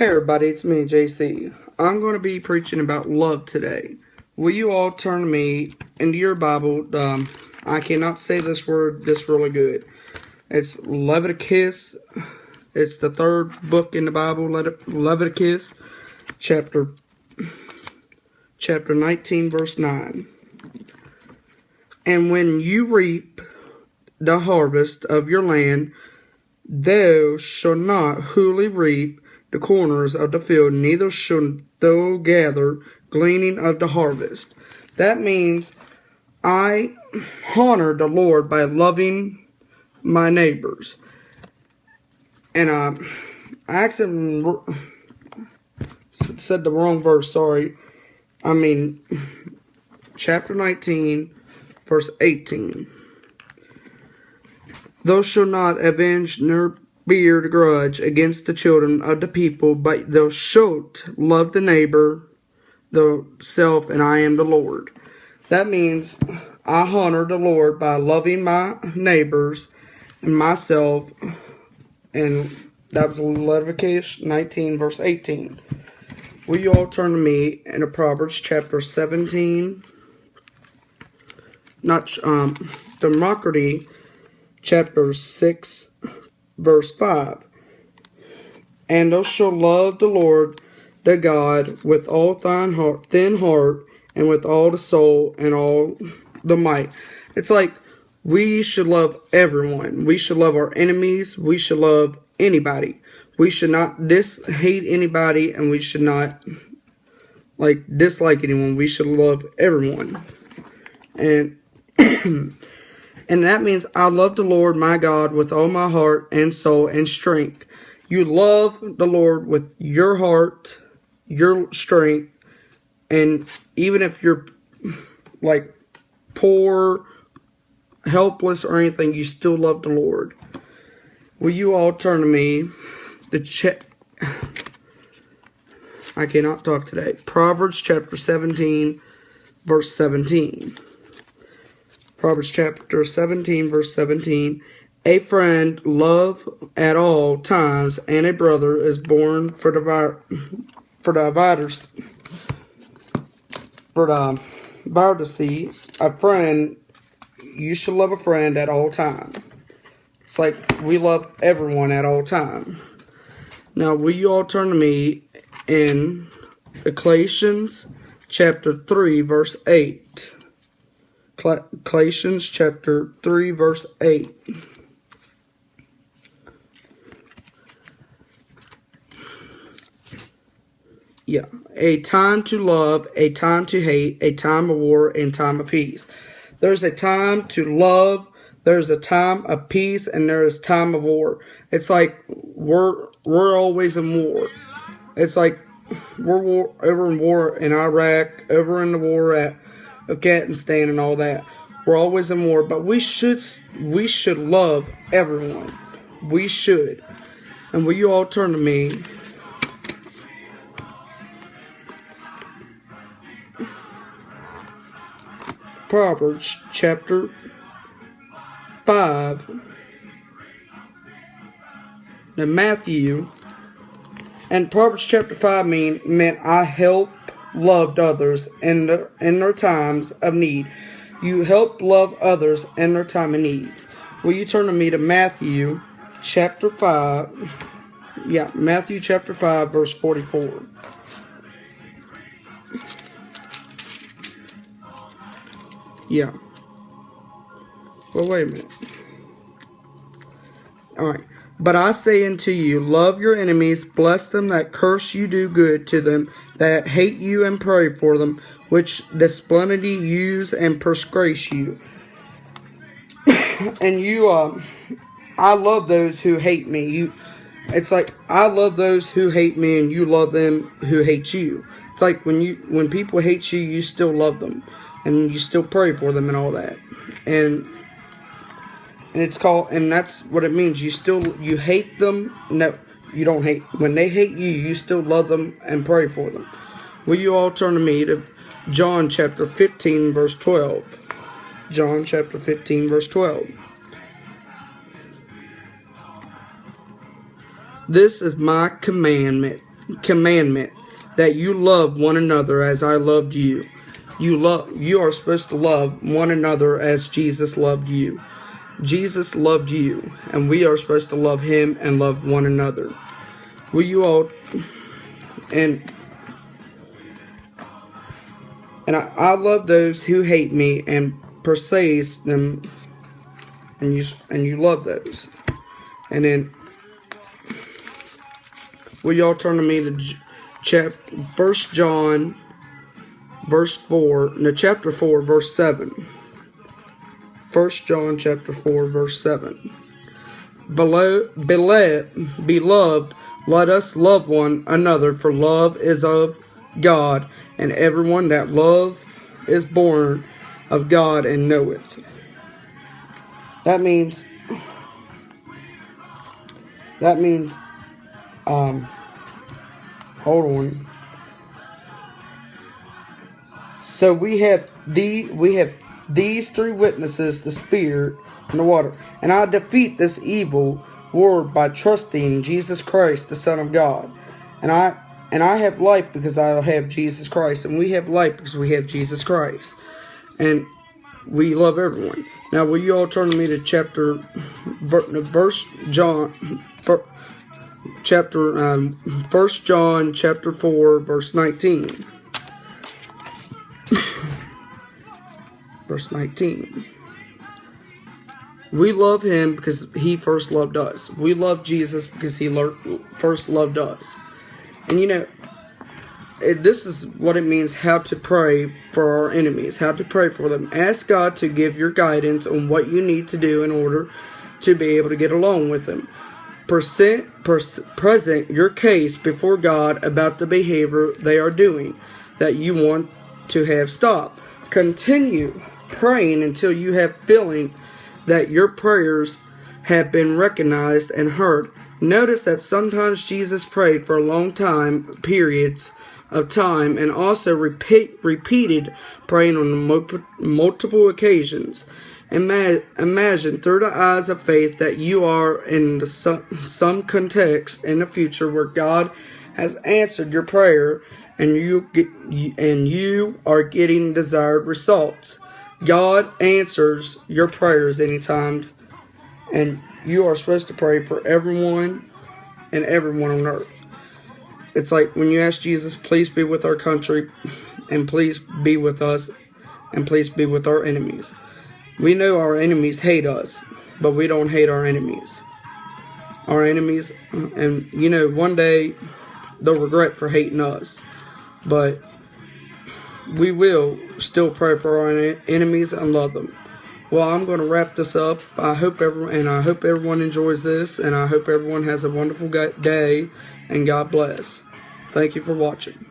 Hey everybody, it's me, JC. I'm going to be preaching about love today. Will you all turn to me into your Bible? I cannot say this word this really good. It's Leviticus. It's the third book in the Bible, Leviticus, chapter 19, verse 9. And when you reap the harvest of your land, thou shalt not wholly reap the corners of the field, neither shall thou gather gleaning of the harvest. That means I honor the Lord by loving my neighbors. And I accidentally said the wrong verse, sorry. I mean, chapter 19, verse 18. Thou shalt not avenge nor bear the grudge against the children of the people, but thou shalt love the neighbor, thyself, and I am the Lord. That means I honor the Lord by loving my neighbors and myself, and that was Leviticus 19, verse 18. Will you all turn to me in Proverbs chapter 17? Democracy chapter 6, verse 5. And thou shalt love the Lord thy God with all thine thin heart, and with all the soul, and all the might. It's like we should love everyone. We should love our enemies. We should love anybody. We should not hate anybody, and we should not dislike anyone. We should love everyone. And and that means I love the Lord my God with all my heart and soul and strength. You love the Lord with your heart, your strength, and even if you're like poor, helpless, or anything, you still love the Lord. Will you all turn to me? I cannot talk today. Proverbs chapter 17, verse 17. Proverbs chapter 17, verse 17. A friend love at all times, and a brother is born for the virtue. A friend, you should love a friend at all times. It's like we love everyone at all time. Now, will you all turn to me in Galatians chapter 3, verse 8. Galatians chapter 3, verse 8. Yeah. A time to love, a time to hate, a time of war, and time of peace. There's a time to love, there's a time of peace, and there is time of war. It's like we're always in war. It's like we're over in war in Iraq, over in the war at Afghanistan and all that. We're always in war, but we should love everyone. We should. And will you all turn to me? Proverbs chapter 5. Now Matthew and Proverbs chapter 5 meant I loved others in their times of need. You help love others in their time of needs. Will you turn to me to Matthew chapter 5? Yeah, Matthew chapter 5, verse 44. Yeah. Well, wait a minute. Alright. But I say unto you, love your enemies, bless them that curse you, do good to them that hate you, and pray for them, which despitefully use and persecute you. And I love those who hate me. It's like I love those who hate me, and you love them who hate you. It's like when people hate you, you still love them, and you still pray for them and all that. And that's what it means. You hate them. No, you don't hate. When they hate you, you still love them and pray for them. Will you all turn to me to John chapter 15, verse 12. John chapter 15, verse 12. This is my commandment, commandment, that you love one another as I loved you. You are supposed to love one another as Jesus loved you. Jesus loved you, and we are supposed to love him and love one another. Will you all, and I love those who hate me and praise them, and you love those. And then will y'all turn to me to 1 John verse 4, no, chapter 4 verse 7. 1 John chapter 4 verse 7. Beloved, let us love one another, for love is of God, and everyone that loveth is born of God and knoweth. That means hold on. So we have these three witnesses, the Spirit and the water. And I defeat this evil world by trusting in Jesus Christ, the Son of God. And I have life because I have Jesus Christ. And we have life because we have Jesus Christ. And we love everyone. Now, will you all turn to me to First John chapter 4 verse 19. Verse 19. We love him because he first loved us. We love Jesus because he first loved us. And you know, this is what it means how to pray for our enemies, how to pray for them. Ask God to give your guidance on what you need to do in order to be able to get along with them. Present your case before God about the behavior they are doing that you want to have stopped. Continue praying until you have feeling that your prayers have been recognized and heard. Notice that sometimes Jesus prayed for a long time, periods of time, and also repeated praying on multiple occasions. Imagine through the eyes of faith that you are in some context in the future where God has answered your prayer and you are getting desired results. God answers your prayers anytime, and you are supposed to pray for everyone and everyone on earth. It's like when you ask Jesus, please be with our country, and please be with us, and please be with our enemies. We know our enemies hate us, but we don't hate our enemies. Our enemies, and you know, one day they'll regret for hating us, but we will still pray for our enemies and love them. Well, I'm going to wrap this up. I hope everyone enjoys this, and I hope everyone has a wonderful day, and God bless. Thank you for watching.